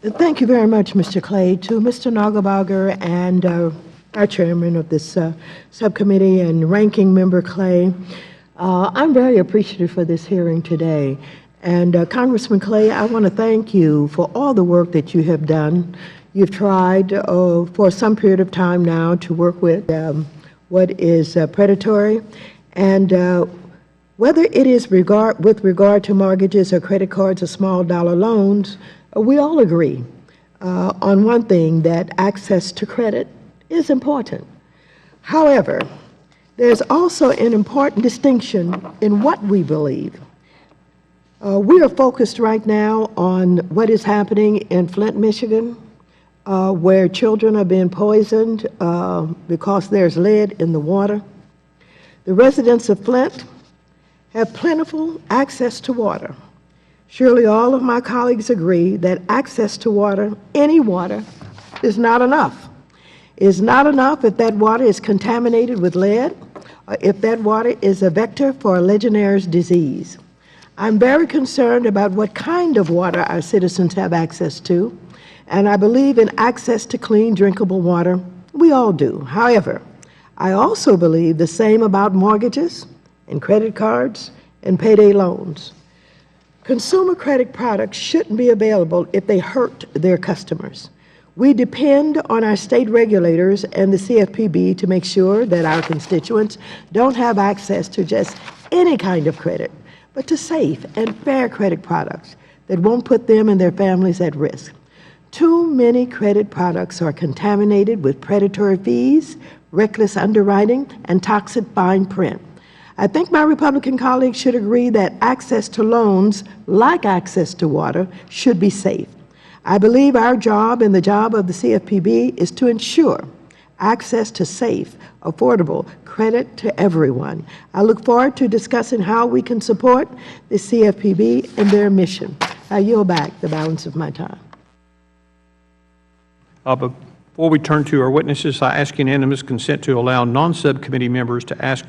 Thank you very much, Mr. Clay. To Mr. Nagelbauer and our chairman of this subcommittee and ranking member Clay, I'm very appreciative for this hearing today. And Congressman Clay, I want to thank you for all the work that you have done. You've tried for some period of time now to work with what is predatory, and whether it is with regard to mortgages or credit cards or small dollar loans, we all agree on one thing, that access to credit is important. However, there's also an important distinction in what we believe. We are focused right now on what is happening in Flint, Michigan, where children are being poisoned because there's lead in the water. The residents of Flint have plentiful access to water. Surely all of my colleagues agree that access to water, any water, is not enough. It's not enough if that water is contaminated with lead, or if that water is a vector for a Legionnaire's disease. I'm very concerned about what kind of water our citizens have access to, and I believe in access to clean, drinkable water. We all do. However, I also believe the same about mortgages and credit cards and payday loans. Consumer credit products shouldn't be available if they hurt their customers. We depend on our state regulators and the CFPB to make sure that our constituents don't have access to just any kind of credit, but to safe and fair credit products that won't put them and their families at risk. Too many credit products are contaminated with predatory fees, reckless underwriting, and toxic fine print. I think my Republican colleagues should agree that access to loans, like access to water, should be safe. I believe our job and the job of the CFPB is to ensure access to safe, affordable credit to everyone. I look forward to discussing how we can support the CFPB and their mission. I yield back the balance of my time. Before we turn to our witnesses, I ask unanimous consent to allow non-subcommittee members to ask